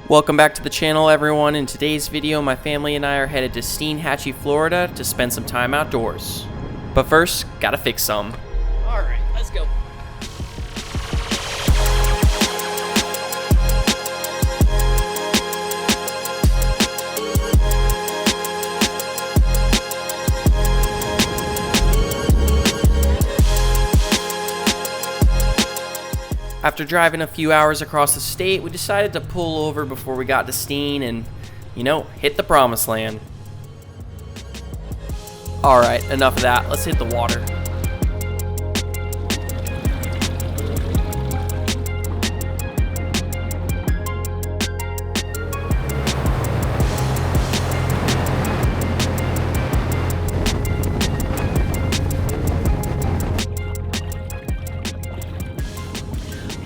Welcome back to the channel, everyone. In today's video, my family and I are headed to Steinhatchee, Florida to spend some time outdoors. But first, gotta fix some. Alright, let's go. After driving a few hours across the state, we decided to pull over before we got to Steen and, you know, hit the promised land. Alright, enough of that. Let's hit the water.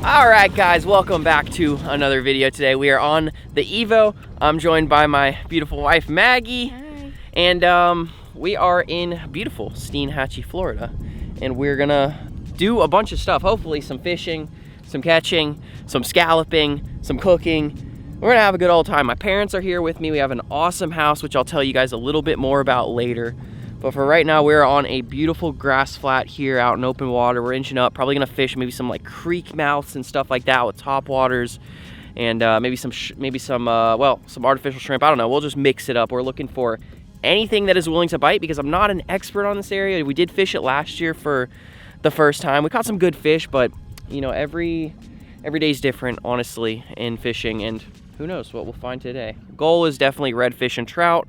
Alright guys, welcome back to another video today. We are on the EVO. I'm joined by my beautiful wife Maggie. Hi. And we are in beautiful Steinhatchee, Florida. And we're gonna do a bunch of stuff. Hopefully some fishing, some catching, some scalloping, some cooking. We're gonna have a good old time. My parents are here with me. We have an awesome house, which I'll tell you guys a little bit more about later. But for right now, we're on a beautiful grass flat here out in open water. We're inching up, probably gonna fish maybe some like creek mouths and stuff like that with top waters, and maybe some artificial shrimp. I don't know. We'll just mix it up. We're looking for anything that is willing to bite because I'm not an expert on this area. We did fish it last year for the first time. We caught some good fish, but you know, every day's different, honestly, in fishing, and who knows what we'll find today. Goal is definitely redfish and trout.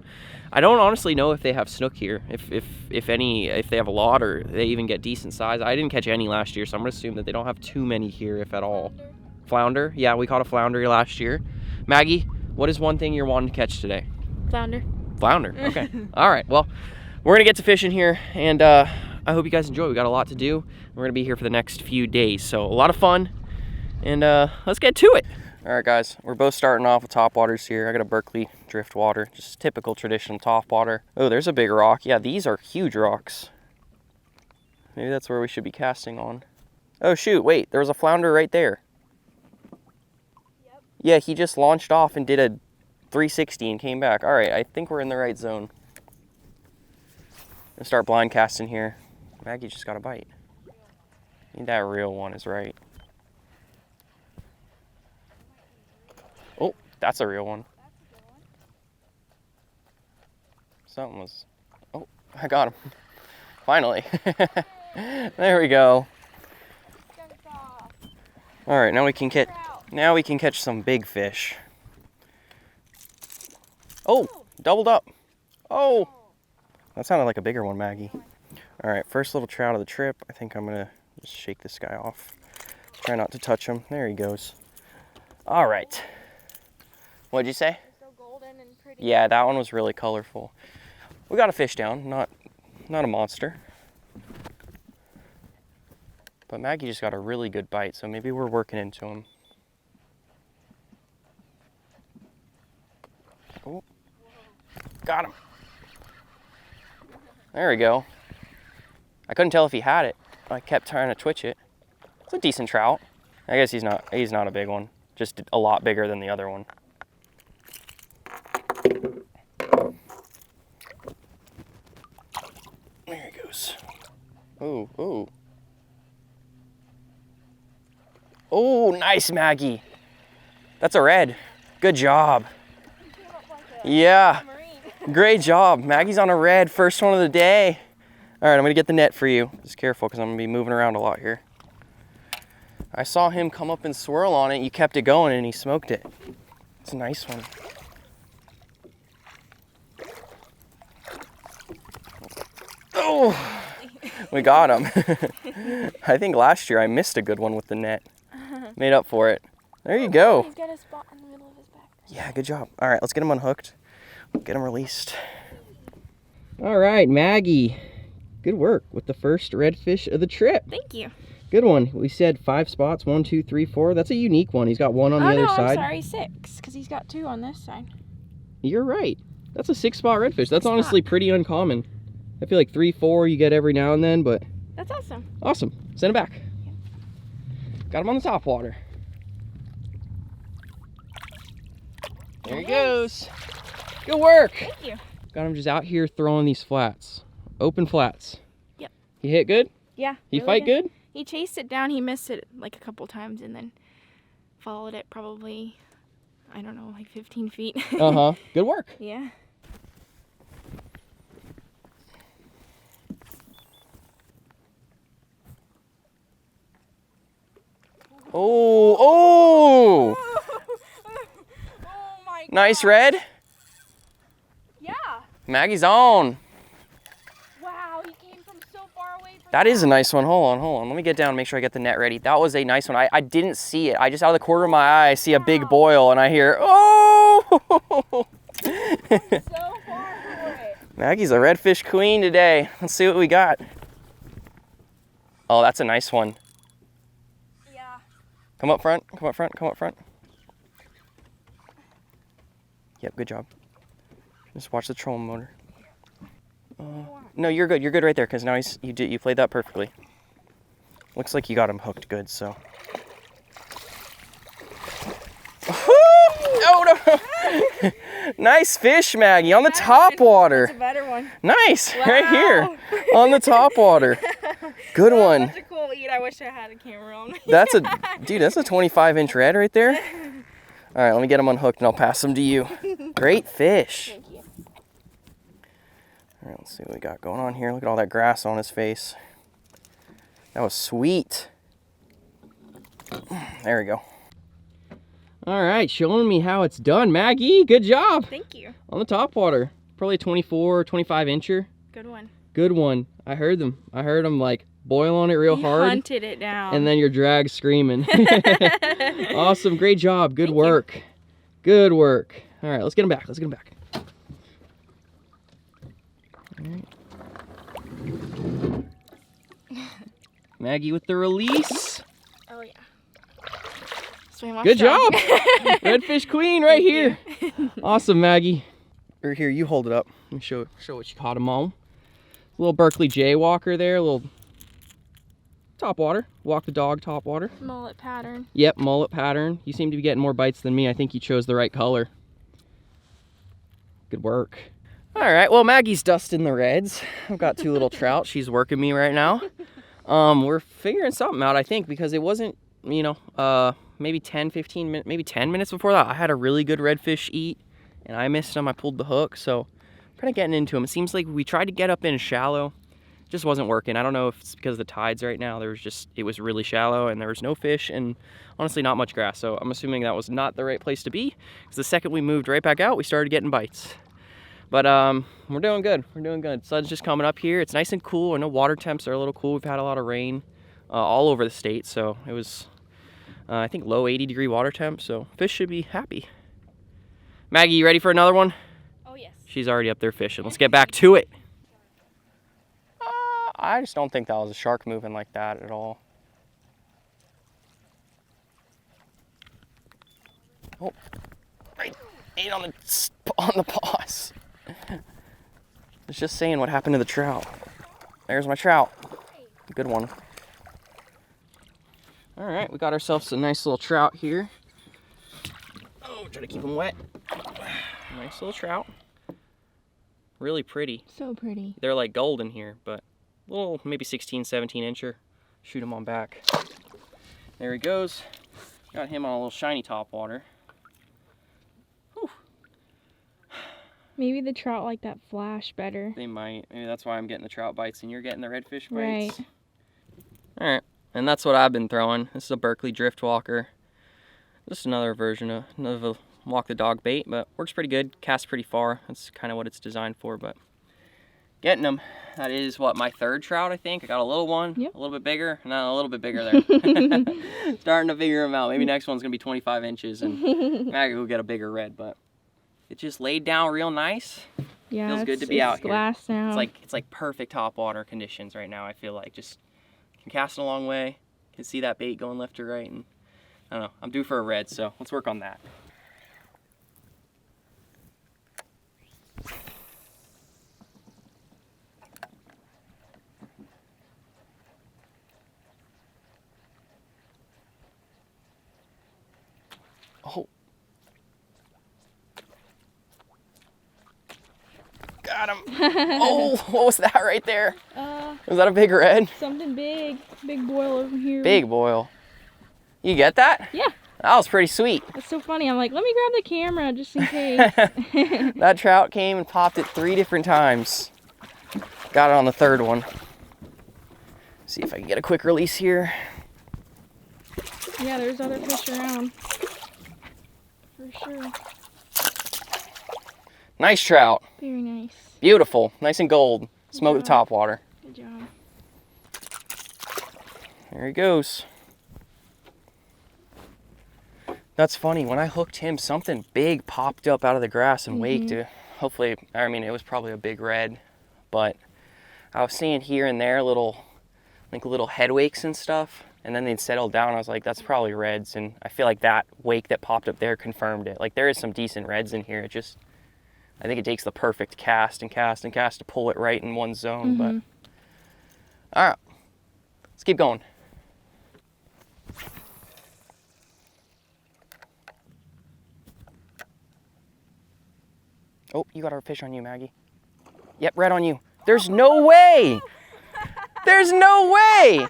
I don't honestly know if they have snook here, if they have a lot or they even get decent size. I didn't catch any last year, so I'm gonna assume that they don't have too many here, if at all. Flounder? Yeah, we caught a flounder last year. Maggie, what is one thing you're wanting to catch today? Flounder. Flounder, okay. All right, well, we're gonna get to fishing here, and I hope you guys enjoy. We got a lot to do. We're gonna be here for the next few days, so a lot of fun, and let's get to it. All right, guys, we're both starting off with top waters here. I got a Berkeley drift water, just typical traditional top water. Oh, there's a big rock. Yeah, these are huge rocks. Maybe that's where we should be casting on. Oh, shoot, wait, there was a flounder right there. Yep. Yeah, he just launched off and did a 360 and came back. All right, I think we're in the right zone. Gonna start blind casting here. Maggie just got a bite. I think that real one is right. Oh, that's a real one. Something was, oh, I got him. Finally. There we go. All right, now we can catch some big fish. Oh, doubled up. Oh, that sounded like a bigger one, Maggie. All right, first little trout of the trip. I think I'm gonna just shake this guy off. Try not to touch him. There he goes. All right. What'd you say? So golden and pretty. Yeah, that one was really colorful. We got a fish down, not a monster. But Maggie just got a really good bite, so maybe we're working into him. Oh, got him. There we go. I couldn't tell if he had it. I kept trying to twitch it. It's a decent trout. I guess he's not a big one, just a lot bigger than the other one. There he goes. Ooh, ooh. Oh, nice, Maggie. That's a red. Good job. Yeah, great job. Maggie's on a red, first one of the day. All right, I'm gonna get the net for you. Just careful, because I'm gonna be moving around a lot here. I saw him come up and swirl on it. You kept it going and he smoked it. It's a nice one. Oh, we got him. I think last year I missed a good one with the net. Made up for it. There you go. He's got a spot in the middle of his back. Yeah, good job. All right, let's get him unhooked. Get him released. All right, Maggie. Good work with the first redfish of the trip. Thank you. Good one. We said 5 spots, 1, 2, 3, 4. That's a unique one. He's got one on the other side. I'm sorry, 6, because he's got 2 on this side. You're right. That's a 6-spot redfish. That's honestly pretty uncommon. I feel like 3, 4 you get every now and then, but... That's awesome. Awesome. Send it back. Yeah. Got him on the top water. There he goes. Good work. Thank you. Got him just out here throwing these flats. Open flats. Yep. He hit good? Yeah. He really fight good? He chased it down. He missed it like a couple times and then followed it probably, I don't know, like 15 feet. Uh-huh. Good work. Yeah. Oh, oh! Oh my God. Nice red. Yeah. Maggie's on. Wow, he came from so far away from That is a nice one. Hold on. Let me get down and make sure I get the net ready. That was a nice one. I didn't see it. I just out of the corner of my eye, I see a big boil and I hear, oh! so far away. Maggie's a redfish queen today. Let's see what we got. Oh, that's a nice one. Yeah. Come up front. Yep, good job. Just watch the trolling motor. No, you're good. You're good right there because now you played that perfectly. Looks like you got him hooked good, so. Oh no! Nice fish, Maggie, on the top water. That's a better one. Nice, Wow. right here on the top water. Good one. Such a cool eat. I wish I had a camera on me. That's a 25-inch red right there. All right, let me get him unhooked and I'll pass him to you. Great fish. Thank you. All right, let's see what we got going on here. Look at all that grass on his face. That was sweet. There we go. All right, showing me how it's done. Maggie, good job. Thank you. On the top water. Probably a 24, 25-incher. Good one. Good one. I heard them. I heard them like boil on it real hard. Hunted it down. And then your drag screaming. Awesome. Great job. Good work. Good work. All right, let's get him back. Let's get him back. All right. Maggie with the release. Oh, yeah. Swim off Good strong. job. Redfish queen right here. Awesome, Maggie. Or here, you hold it up. Let me show what you caught him on. Little Berkeley jaywalker there. A little top water. Walk the dog top water. Mullet pattern. Yep, mullet pattern. You seem to be getting more bites than me. I think you chose the right color. Good work. All right, well, Maggie's dusting the reds. I've got two little trout. She's working me right now. We're figuring something out, I think, because it wasn't, you know, maybe 10, 15 minutes, maybe 10 minutes before that, I had a really good redfish eat, and I missed him. I pulled the hook, so I'm kind of getting into him. It seems like we tried to get up in shallow. Just wasn't working. I don't know if it's because of the tides right now. It was really shallow, and there was no fish, and honestly, not much grass. So I'm assuming that was not the right place to be, because the second we moved right back out, we started getting bites. But we're doing good. We're doing good. Sun's just coming up here. It's nice and cool. I know water temps are a little cool. We've had a lot of rain all over the state, so it was, I think, low 80-degree water temp, so fish should be happy. Maggie, you ready for another one? Oh, yes. She's already up there fishing. Let's get back to it. I just don't think that was a shark moving like that at all. Oh, right on the paws. It's just saying what happened to the trout. There's my trout. Good one. All right, we got ourselves a nice little trout here. Oh, try to keep them wet. Nice little trout. Really pretty. So pretty. They're like golden here, but little, maybe 16, 17-incher. Shoot him on back. There he goes. Got him on a little shiny top water. Whew. Maybe the trout like that flash better. They might. Maybe that's why I'm getting the trout bites and you're getting the redfish bites. Right. All right, and that's what I've been throwing. This is a Berkeley drift walker. Just another version of a walk the dog bait, but works pretty good. Casts pretty far. That's kind of what it's designed for, but getting them. That is what, my third trout, I think. I got a little one, yep. A little bit bigger, and then a little bit bigger there. Starting to figure them out. Maybe next one's gonna be 25 inches, and maybe we'll get a bigger red, but it just laid down real nice. Yeah, feels good to be out here. Glass now. It's like perfect top water conditions right now. I feel like just can cast a long way, can see that bait going left to right, and I don't know. I'm due for a red, so let's work on that. Oh. got him. Oh, what was that right there? Was that a big red? Something big. Big boil over here. Big boil. You get that? Yeah. That was pretty sweet. That's so funny. I'm like, let me grab the camera just in case. That trout came and popped it 3 different times. Got it on the 3rd one. See if I can get a quick release here. Yeah, there's other fish around. For sure. Nice trout. Very nice. Beautiful. Nice and gold. Smoke the top water. Good job. There he goes. That's funny. When I hooked him, something big popped up out of the grass and waked. Hopefully, I mean, it was probably a big red, but I was seeing here and there little head wakes and stuff, and then they'd settle down. I was like, that's probably reds, and I feel like that wake that popped up there confirmed it. Like, there is some decent reds in here. It just, I think it takes the perfect cast and cast and cast to pull it right in one zone. But all right, let's keep going. Oh, you got our fish on you, Maggie. Yep, red on you. There's no way. There's no way.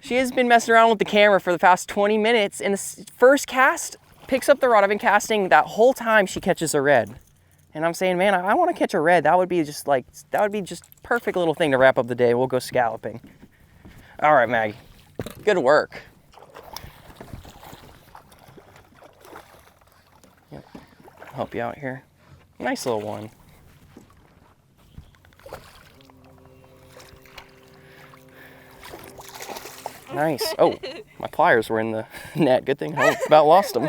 She has been messing around with the camera for the past 20 minutes, and the first cast picks up the rod. I've been casting that whole time, she catches a red. And I'm saying, man, I want to catch a red. That would be just perfect little thing to wrap up the day. We'll go scalloping. All right, Maggie. Good work. Yep. I'll help you out here. Nice little one. Nice. Oh, my pliers were in the net. Good thing I about lost them.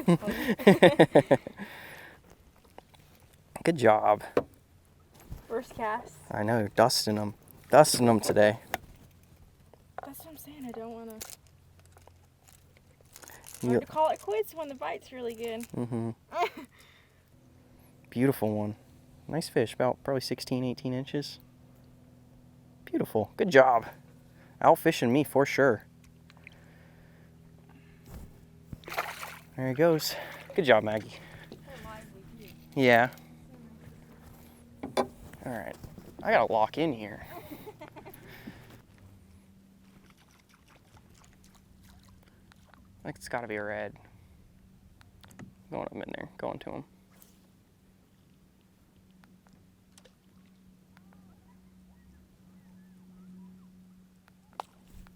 Good job. First cast. I know, dusting them. Dusting them today. That's what I'm saying. I don't want to. Hard to call it quits when the bite's really good. Beautiful one. Nice fish, about probably 16, 18 inches. Beautiful. Good job. Outfishing me for sure. There he goes. Good job, Maggie. Yeah. All right. I gotta lock in here. I think it's gotta be a red. Going up in there, going to him.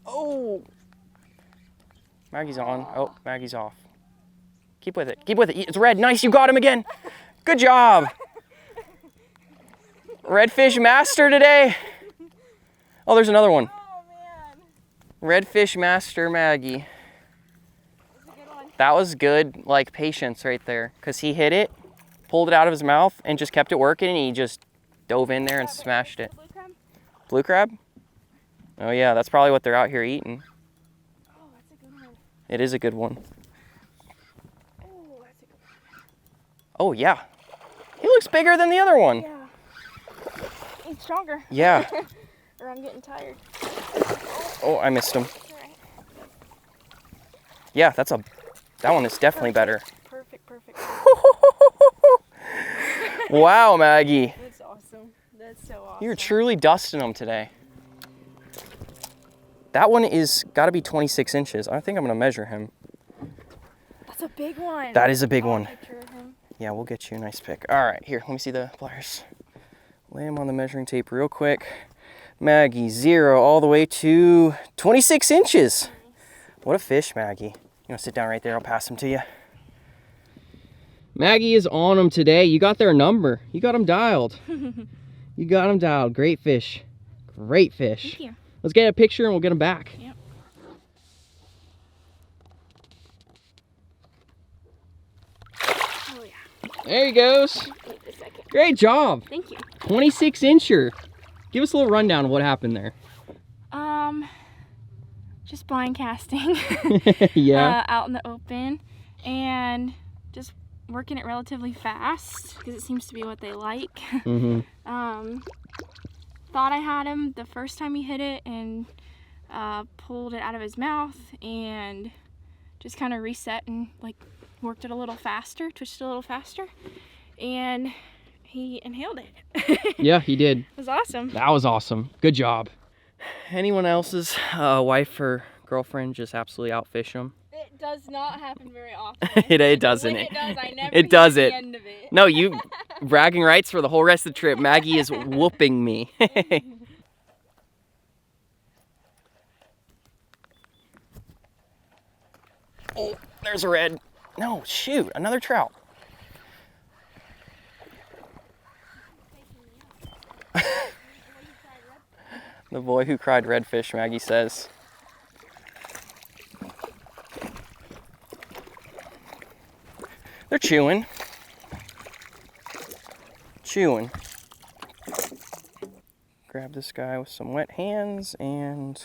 Oh! Maggie's on. Oh, Maggie's off. Keep with it. Keep with it. It's red. Nice. You got him again. Good job. Redfish master today. Oh, there's another one. Oh, man. Redfish master Maggie. That's a good one. That was good, like, patience right there. Because he hit it, pulled it out of his mouth, and just kept it working, and he just dove in there and smashed it. Blue crab? Blue crab? Oh, yeah. That's probably what they're out here eating. Oh, that's a good one. It is a good one. Oh, that's a good one. Oh, yeah. He looks bigger than the other one. Yeah. He's stronger. Yeah. Or I'm getting tired. Oh, I missed him. That's all right. Yeah, that one is definitely better. Perfect. Wow, Maggie. That's awesome. That's so awesome. You're truly dusting them today. That one is got to be 26 inches. I think I'm going to measure him. That's a big one. That is a big one. Picture of him. Yeah, we'll get you a nice pic. All right, here, let me see the pliers. Lay him on the measuring tape real quick. Maggie, 0 all the way to 26 inches. Nice. What a fish, Maggie. You want to sit down right there? I'll pass him to you. Maggie is on them today. You got their number. You got them dialed. You got them dialed. Great fish. Great fish. Thank you. Let's get a picture and we'll get them back. Yep. Oh, yeah. There he goes. Wait a second. Great job. Thank you. 26 incher. Give us a little rundown of what happened there. Just blind casting. Yeah. Out in the open and just working it relatively fast because it seems to be what they like. Mm-hmm. Thought I had him the first time he hit it and pulled it out of his mouth and just kind of reset and like worked it a little faster, twitched it a little faster. and he inhaled it. Yeah, he did. It was awesome. That was awesome. Good job. Anyone else's wife or girlfriend just absolutely outfish them? It does not happen very often. It doesn't. When it does, I never it does hear it. the end of it. No, you bragging rights for the whole rest of the trip. Maggie is whooping me. Oh, there's a red. No, shoot, another trout. The boy who cried redfish, Maggie says. They're chewing. Chewing. Grab this guy with some wet hands and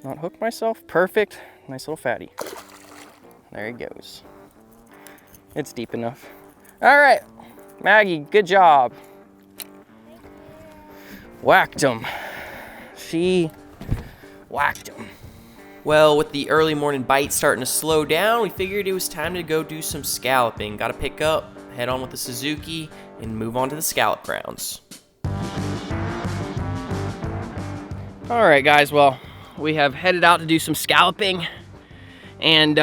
not hook myself. Perfect. Nice little fatty. There he goes. It's deep enough. All right, Maggie, good job. Whacked him. She whacked him. Well, with the early morning bite starting to slow down, we figured it was time to go do some scalloping. Got to pick up, head on with the Suzuki, and move on to the scallop grounds. All right, guys, well, we have headed out to do some scalloping. And,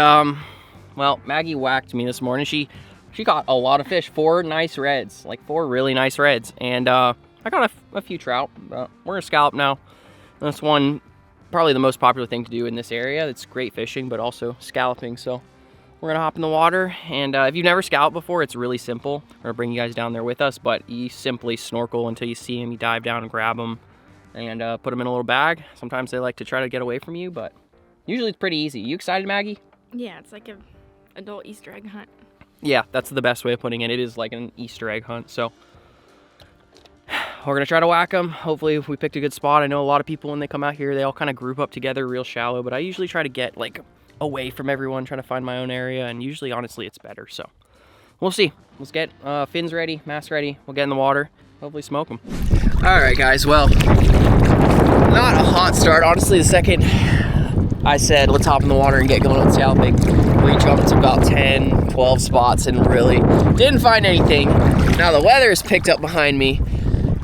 well, Maggie whacked me this morning. She caught a lot of fish, 4 nice reds, like 4 really nice reds. And I got a few trout. We're gonna scallop now. That's one, probably the most popular thing to do in this area. It's great fishing, but also scalloping. So we're gonna hop in the water. And if you've never scalloped before, it's really simple. We're gonna bring you guys down there with us, but you simply snorkel until you see them. You dive down and grab them and put them in a little bag. Sometimes they like to try to get away from you, but usually it's pretty easy. You excited, Maggie? Yeah, it's like an adult Easter egg hunt. Yeah, that's the best way of putting it. It is like an Easter egg hunt. So we're gonna try to whack them. Hopefully if we picked a good spot. I know a lot of people when they come out here, they all kind of group up together real shallow, but I usually try to get like away from everyone, try to find my own area, and usually honestly it's better. So we'll see. Let's get fins ready, mask ready. We'll get in the water, hopefully smoke them. All right, guys, well, not a hot start. Honestly, the second I said, let's hop in the water and get going on scalloping, we jumped about 10, 12 spots and really didn't find anything. Now the weather has picked up behind me.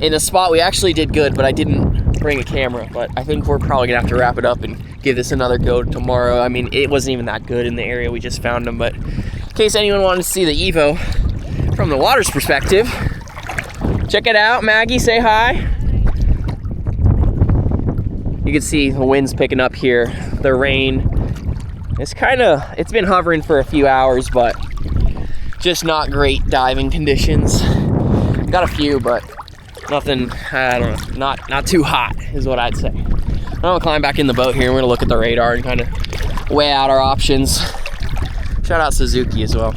In a spot we actually did good, but I didn't bring a camera. But I think we're probably gonna have to wrap it up and give this another go tomorrow. I mean, it wasn't even that good in the area we just found them, but in case anyone wanted to see the EVO from the water's perspective, check it out. Maggie, say hi. You can see the wind's picking up here. The rain, it's been hovering for a few hours, but just not great diving conditions. Got a few, but nothing, I don't know, not too hot is what I'd say. I'm gonna climb back in the boat here and we're gonna look at the radar and kind of weigh out our options. Shout out Suzuki as well.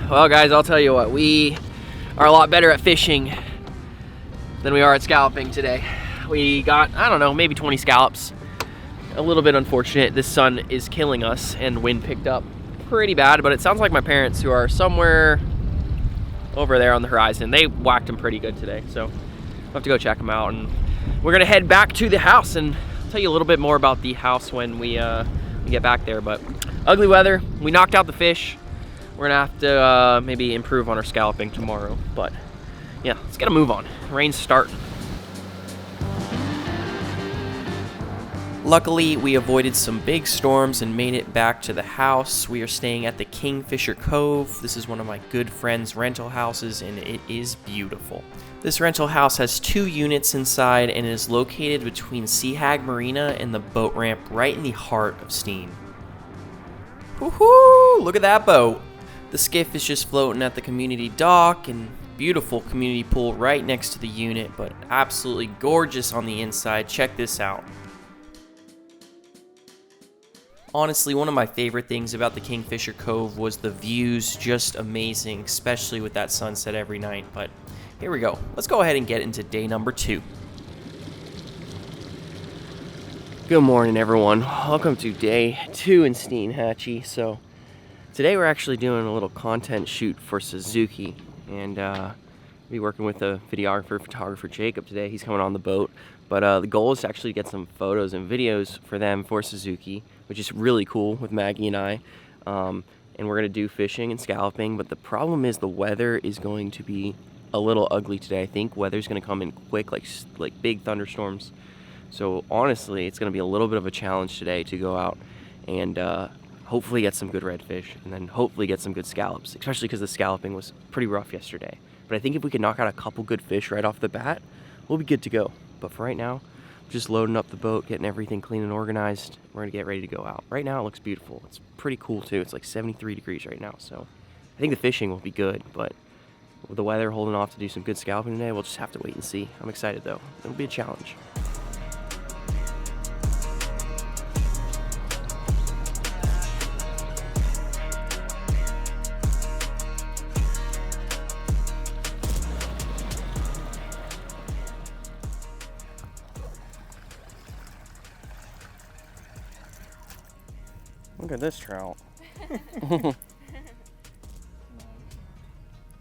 Well, guys, I'll tell you what, we are a lot better at fishing than we are at scalloping today. We got, I don't know, maybe 20 scallops. A little bit unfortunate. This sun is killing us and wind picked up pretty bad, but it sounds like my parents, who are somewhere over there on the horizon, they whacked them pretty good today. So we'll have to go check them out. And we're gonna head back to the house and tell you a little bit more about the house when we get back there. But ugly weather, we knocked out the fish. We're gonna have to maybe improve on our scalloping tomorrow, but yeah, let's get a move on. Rain's starting. Luckily, we avoided some big storms and made it back to the house. We are staying at the Fisher Cove. This is one of my good friend's rental houses, and it is beautiful. This rental house has 2 units inside and is located between Sea Hag Marina and the boat ramp right in the heart of Steen. Woohoo! Look at that boat. The skiff is just floating at the community dock, and beautiful community pool right next to the unit, but absolutely gorgeous on the inside. Check this out. Honestly, one of my favorite things about the Fisher Cove was the views, just amazing, especially with that sunset every night. But here we go. Let's go ahead and get into day number 2. Good morning, everyone. Welcome to day 2 in Steinhatchee. So today we're actually doing a little content shoot for Suzuki, and I'll be working with the videographer, photographer Jacob today. He's coming on the boat, but the goal is to actually get some photos and videos for them for Suzuki, which is really cool with Maggie and I. And we're gonna do fishing and scalloping, but the problem is the weather is going to be a little ugly today. I think weather's gonna come in quick, like big thunderstorms. So honestly, it's gonna be a little bit of a challenge today to go out and hopefully get some good redfish, and then hopefully get some good scallops, especially because the scalloping was pretty rough yesterday. But I think if we can knock out a couple good fish right off the bat, we'll be good to go. But for right now, just loading up the boat, getting everything clean and organized. We're gonna get ready to go out. Right now it looks beautiful. It's pretty cool too. It's like 73 degrees right now. So I think the fishing will be good, but with the weather holding off to do some good scalloping today, we'll just have to wait and see. I'm excited though. It'll be a challenge. Look at this trout.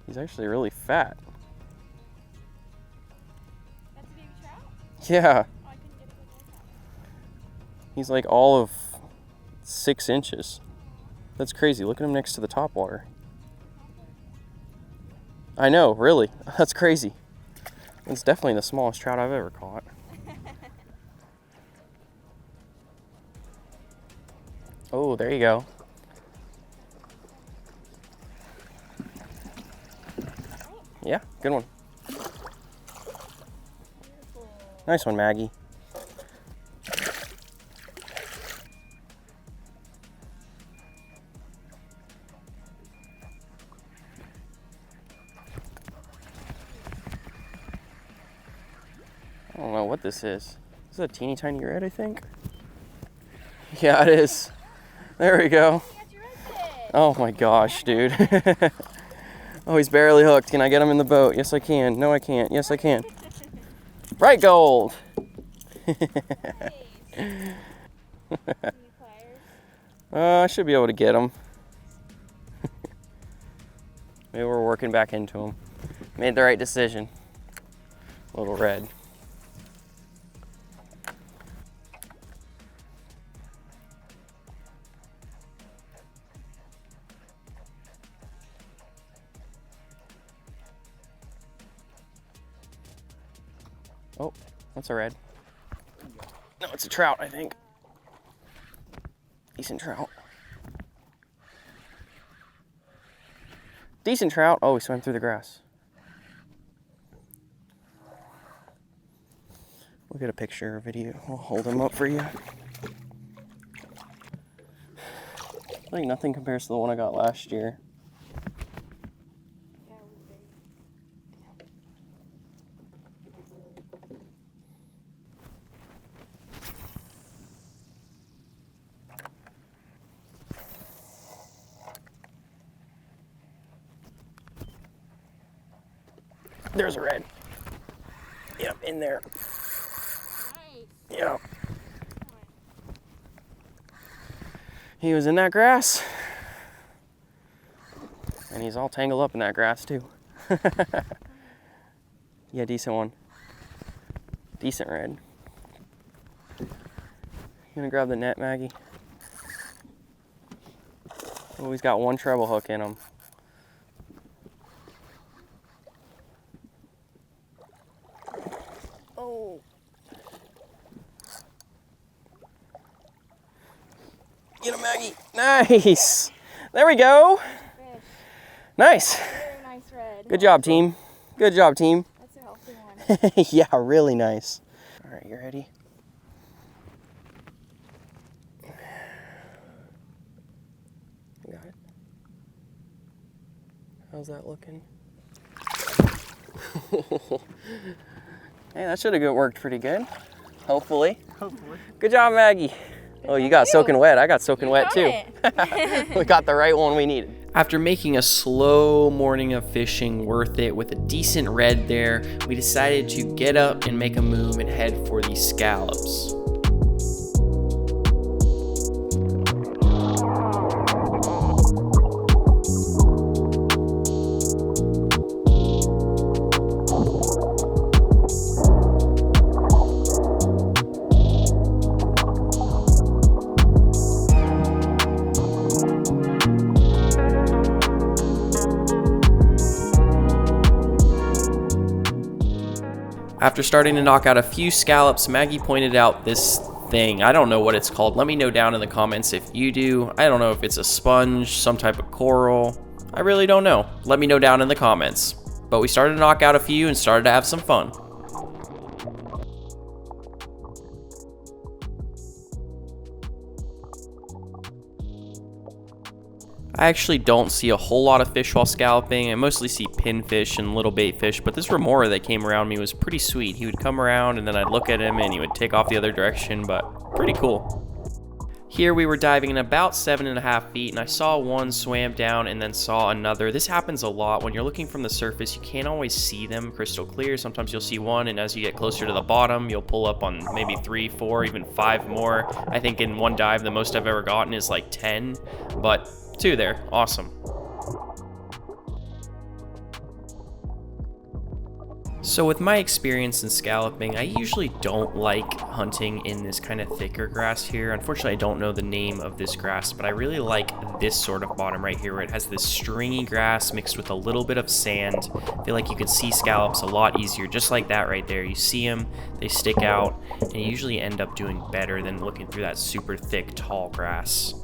He's actually really fat. That's a baby trout? Yeah. Oh, I couldn't get a good look at it. He's like all of 6 inches. That's crazy. Look at him next to the topwater. I know, really. That's crazy. It's definitely the smallest trout I've ever caught. Oh, there you go. Yeah, good one. Nice one, Maggie. I don't know what this is. This is a teeny tiny red, I think. Yeah, it is. There we go. Oh my gosh, dude. Oh, he's barely hooked. Can I get him in the boat? Yes, I can. No, I can't. Yes, I can. Bright gold. I should be able to get him. Maybe we're working back into him. Made the right decision. Little red. Oh, that's a red. No, it's a trout, I think. Decent trout. Decent trout. Oh, he swam through the grass. We'll get a picture or video. We'll hold him up for you. I think nothing compares to the one I got last year. There's a red. Yep, in there. Nice. Yep. He was in that grass. And he's all tangled up in that grass too. Yeah, decent one. Decent red. You gonna grab the net, Maggie? Oh, he's got one treble hook in him. Oh. Get him, Maggie. Nice. There we go. Fish. Nice. Very nice red. Good job, team. Good job, team. That's a healthy one. Yeah, really nice. All right, you ready? You got it. How's that looking? Hey, that should have worked pretty good. Hopefully. Hopefully. Good job, Maggie. Oh, you got soaking wet. I got soaking wet too. We got the right one we needed. After making a slow morning of fishing worth it with a decent red there, we decided to get up and make a move and head for these scallops. After starting to knock out a few scallops, Maggie pointed out this thing. I don't know what it's called. Let me know down in the comments if you do. I don't know if it's a sponge, some type of coral. I really don't know. Let me know down in the comments. But we started to knock out a few and started to have some fun. I actually don't see a whole lot of fish while scalloping. I mostly see pinfish and little bait fish, but this remora that came around me was pretty sweet. He would come around and then I'd look at him and he would take off the other direction, but pretty cool. Here we were diving in about 7.5 feet and I saw one swam down and then saw another. This happens a lot. When you're looking from the surface, you can't always see them crystal clear. Sometimes you'll see one, and as you get closer to the bottom, you'll pull up on maybe 3, 4, even 5 more. I think in one dive, the most I've ever gotten is like 10, but 2 there, awesome. So with my experience in scalloping, I usually don't like hunting in this kind of thicker grass here. Unfortunately, I don't know the name of this grass, but I really like this sort of bottom right here where it has this stringy grass mixed with a little bit of sand. I feel like you can see scallops a lot easier, just like that right there. You see them, they stick out, and you usually end up doing better than looking through that super thick, tall grass.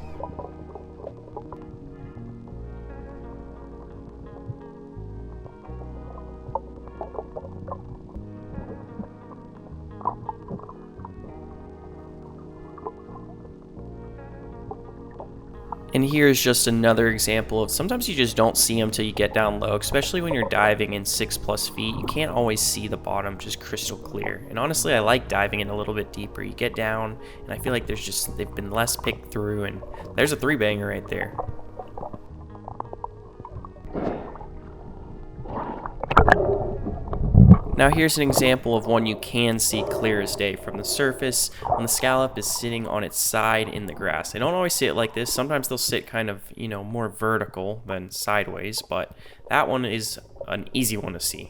And here's just another example of sometimes you just don't see them till you get down low, especially when you're diving in 6+ feet. You can't always see the bottom just crystal clear. And honestly, I like diving in a little bit deeper. You get down, and I feel like they've been less picked through, and there's a 3-banger right there. Now here's an example of one you can see clear as day from the surface when the scallop is sitting on its side in the grass. They don't always sit like this. Sometimes they'll sit kind of, more vertical than sideways, but that one is an easy one to see.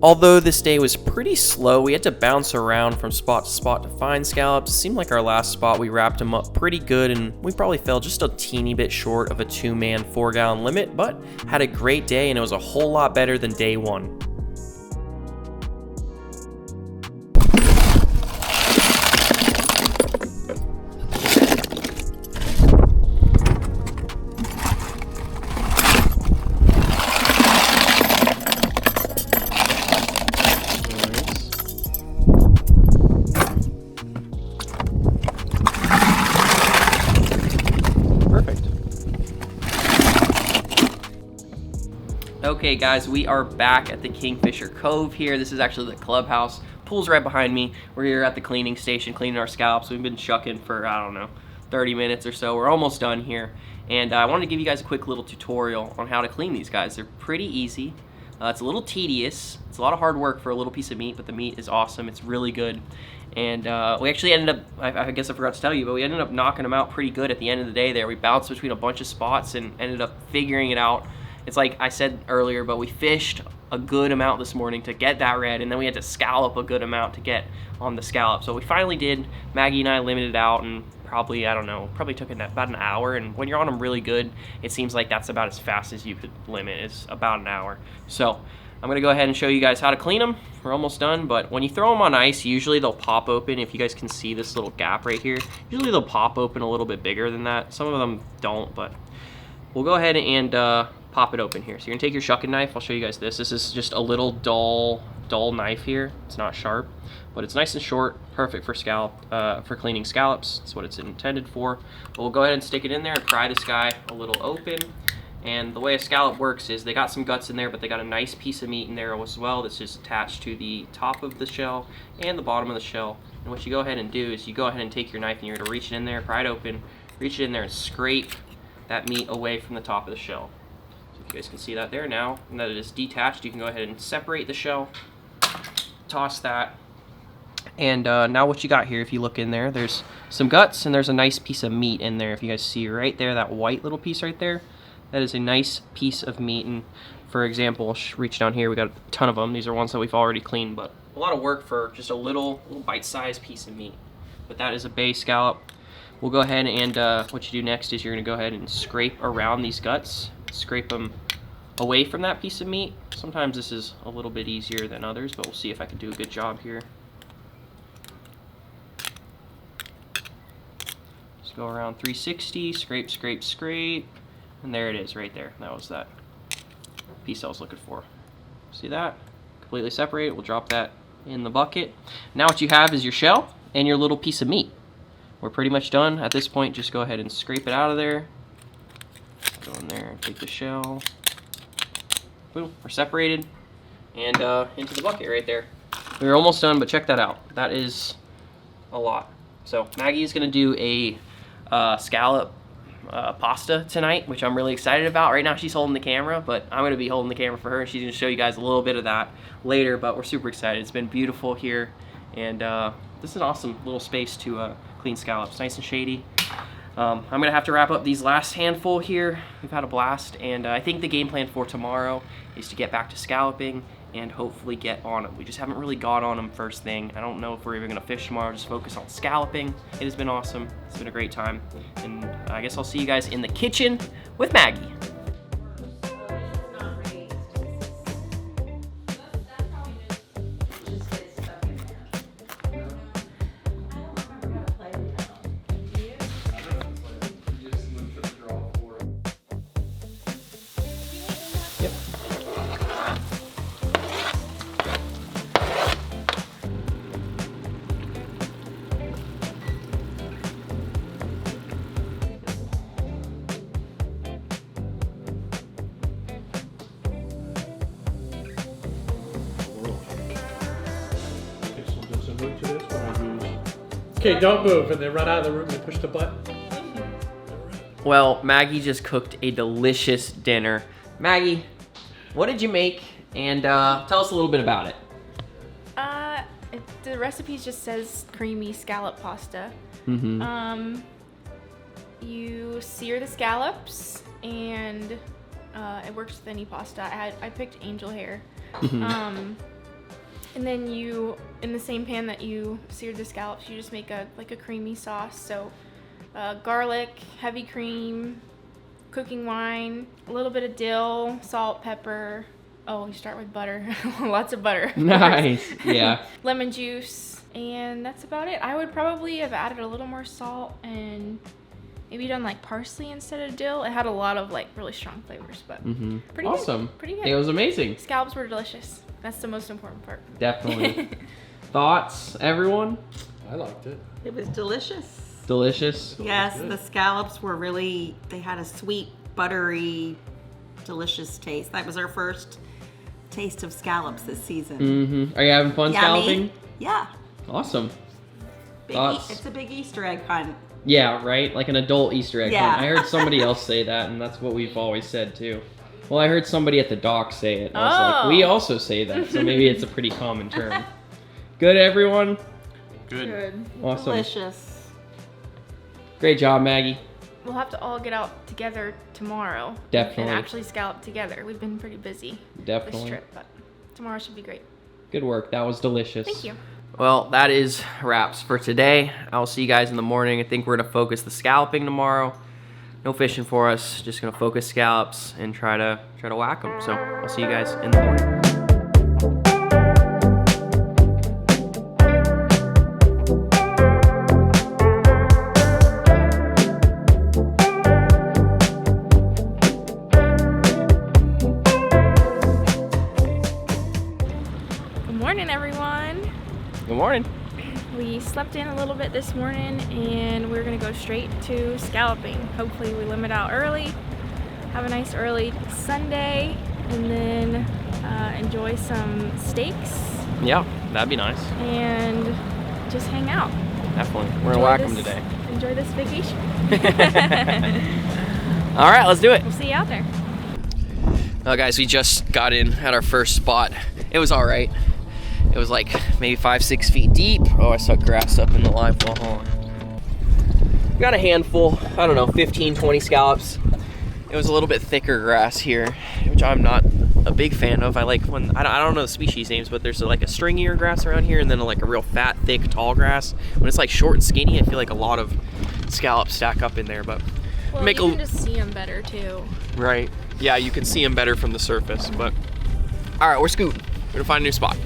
Although this day was pretty slow, we had to bounce around from spot to spot to find scallops. It seemed like our last spot we wrapped them up pretty good, and we probably fell just a teeny bit short of a 2-man 4-gallon limit, but had a great day and it was a whole lot better than day 1. Okay guys, we are back at the Fisher Cove here. This is actually the clubhouse. Pool's right behind me. We're here at the cleaning station cleaning our scallops. We've been shucking for, I don't know, 30 minutes or so. We're almost done here. And I wanted to give you guys a quick little tutorial on how to clean these guys. They're pretty easy. It's a little tedious. It's a lot of hard work for a little piece of meat, but the meat is awesome. It's really good. And we actually ended up, I guess I forgot to tell you, but we ended up knocking them out pretty good at the end of the day there. We bounced between a bunch of spots and ended up figuring it out. It's like I said earlier, but we fished a good amount this morning to get that red, and then we had to scallop a good amount to get on the scallop. So we finally did. Maggie and I limited out, and probably, I don't know, probably took about an hour. And when you're on them really good, it seems like that's about as fast as you could limit, is about an hour. So I'm gonna go ahead and show you guys how to clean them. We're almost done, but when you throw them on ice, usually they'll pop open. If you guys can see this little gap right here, usually they'll pop open a little bit bigger than that. Some of them don't, but we'll go ahead and pop it open here. So you're gonna take your shucking knife. I'll show you guys this. This is just a little dull knife here. It's not sharp, but it's nice and short, perfect for for cleaning scallops. That's what it's intended for. But we'll go ahead and stick it in there and pry this guy a little open. And the way a scallop works is they got some guts in there, but they got a nice piece of meat in there as well that's just attached to the top of the shell and the bottom of the shell. And what you go ahead and do is you go ahead and take your knife and you're gonna reach it in there, pry it open, reach it in there and scrape that meat away from the top of the shell. So if you guys can see that there now, and that it is detached, you can go ahead and separate the shell, toss that. And now what you got here, if you look in there, there's some guts and there's a nice piece of meat in there. If you guys see right there, that white little piece right there, that is a nice piece of meat. And for example, reach down here, we got a ton of them. These are ones that we've already cleaned, but a lot of work for just a little bite-sized piece of meat. But that is a bay scallop. We'll go ahead and what you do next is you're gonna go ahead and scrape around these guts, scrape them away from that piece of meat. Sometimes this is a little bit easier than others, but we'll see if I can do a good job here. Just go around 360, scrape, scrape, scrape. And there it is right there. That was that piece I was looking for. See that? Completely separated. We'll drop that in the bucket. Now what you have is your shell and your little piece of meat. We're pretty much done. At this point, just go ahead and scrape it out of there. Go in there and take the shell. Boom, we're separated. And into the bucket right there. We're almost done, but check that out. That is a lot. So Maggie's gonna do a scallop pasta tonight, which I'm really excited about. Right now she's holding the camera, but I'm going to be holding the camera for her, and she's going to show you guys a little bit of that later, but we're super excited. It's been beautiful here, and this is an awesome little space to clean scallops. Nice and shady. I'm going to have to wrap up these last handful here. We've had a blast, and I think the game plan for tomorrow is to get back to scalloping and hopefully get on them. We just haven't really got on them first thing. I don't know if we're even gonna fish tomorrow, just focus on scalloping. It has been awesome. It's been a great time. And I guess I'll see you guys in the kitchen with Maggie. Okay, don't move, and then run out of the room and push the button. Well, Maggie just cooked a delicious dinner. Maggie, what did you make? And tell us a little bit about it. The recipe just says creamy scallop pasta. Mm-hmm. You sear the scallops, and it works with any pasta. I picked angel hair. Mm-hmm. And then you, in the same pan that you seared the scallops, you just make a creamy sauce. So garlic, heavy cream, cooking wine, a little bit of dill, salt, pepper. Oh, you start with butter. Lots of butter. Nice. Yeah. Lemon juice, and that's about it. I would probably have added a little more salt and maybe done like parsley instead of dill. It had a lot of like really strong flavors, but pretty awesome. Good. Pretty good. It was amazing. Scallops were delicious. That's the most important part. Definitely. Thoughts, everyone? I liked it. It was delicious. Delicious. Yes, the scallops were really, they had a sweet, buttery, delicious taste. That was our first taste of scallops this season. Mm-hmm. Are you having fun scalloping? Yeah. Awesome. It's a big Easter egg hunt. Yeah, right? Like an adult Easter egg Yeah. hunt. I heard somebody else say that, and that's what we've always said too. Well, I heard somebody at the dock say it, and I was like, we also say that, so maybe it's a pretty common term. Good, everyone? Good. Awesome. Delicious. Great job, Maggie. We'll have to all get out together tomorrow. Definitely. And actually scallop together. We've been pretty busy Definitely. this trip, but tomorrow should be great. Good work. That was delicious. Thank you. Well, that is wraps for today. I'll see you guys in the morning. I think we're gonna focus the scalloping tomorrow. No fishing for us. Just gonna focus scallops and try to whack them. So I'll see you guys in the morning. Good morning, everyone. Good morning. We slept in a little bit this morning and we're gonna go straight to scalloping. Hopefully we limit out early, have a nice early Sunday, and then enjoy some steaks. Yeah, that'd be nice. And just hang out. Definitely. We're gonna whack them today. Enjoy this vacation. All right, let's do it. We'll see you out there. Well, guys, we just got in at our first spot. It was all right. It was like maybe 5-6 feet deep. Oh, I sucked grass up in the live well. Hold on. We got a handful, I don't know, 15, 20 scallops. It was a little bit thicker grass here, which I'm not a big fan of. I like when, I don't know the species names, but there's like a stringier grass around here and then like a real fat, thick, tall grass. When it's like short and skinny, I feel like a lot of scallops stack up in there, but Well, you can just see them better too. Right. Yeah, you can see them better from the surface, but all right, we're scooting. We're gonna find a new spot.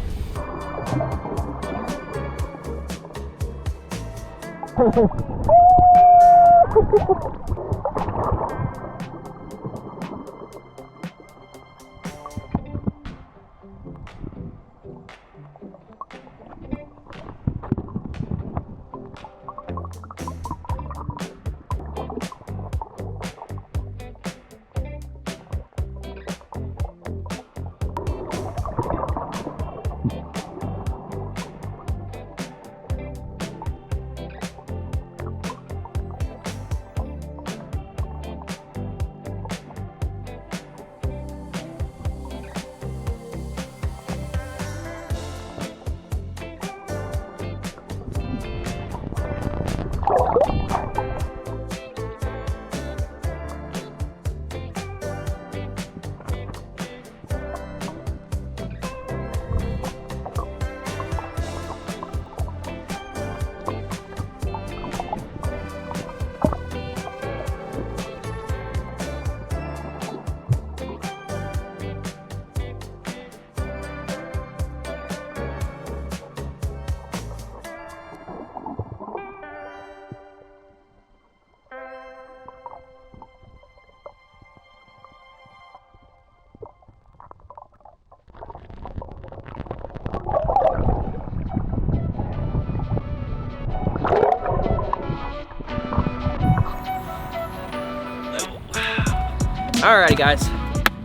Alrighty, guys.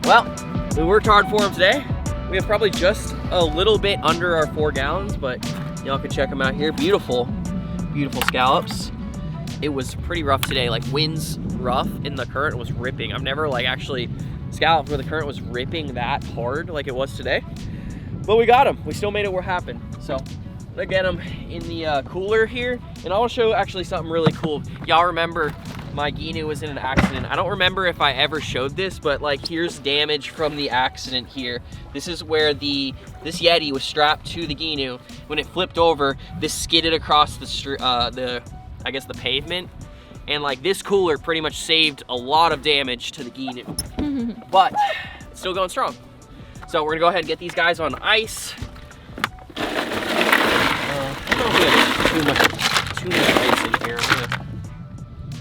Well, we worked hard for them today. We have probably just a little bit under our 4 gallons, but y'all can check them out here. Beautiful, beautiful scallops. It was pretty rough today, like winds rough and the current was ripping. I've never like actually scalloped where the current was ripping that hard like it was today. But we got them. We still made it happen. So I'm gonna get them in the cooler here, and I want to show actually something really cool. Y'all remember my Ginu was in an accident. I don't remember if I ever showed this, but like here's damage from the accident here. This is where this Yeti was strapped to the Ginu. When it flipped over, this skidded across the I guess the pavement, and like this cooler pretty much saved a lot of damage to the Ginu. But it's still going strong. So we're gonna go ahead and get these guys on ice. I don't know if we have too much ice in here.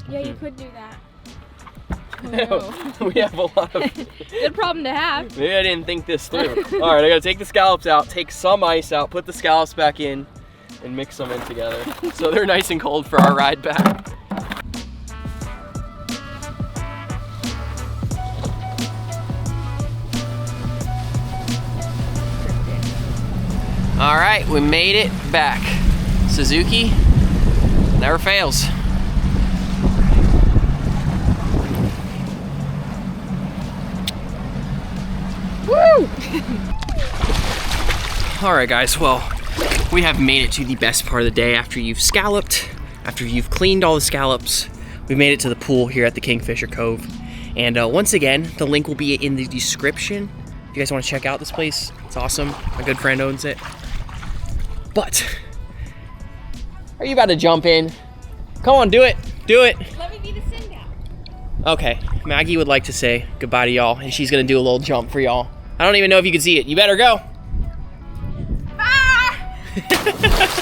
Yeah, you could do that. We have a lot of... Good problem to have. Maybe I didn't think this through. All right, I gotta take the scallops out, take some ice out, put the scallops back in, and mix them in together. So they're nice and cold for our ride back. All right, we made it back. Suzuki never fails. Woo! All right, guys, well, we have made it to the best part of the day. After you've scalloped, after you've cleaned all the scallops, we made it to the pool here at the Fisher Cove. And once again, the link will be in the description If you guys want to check out this place, it's awesome. My good friend owns it. But, are you about to jump in? Come on, do it. Do it. Let me be the send out. Okay, Maggie would like to say goodbye to y'all, and she's gonna do a little jump for y'all. I don't even know if you can see it. You better go. Bye!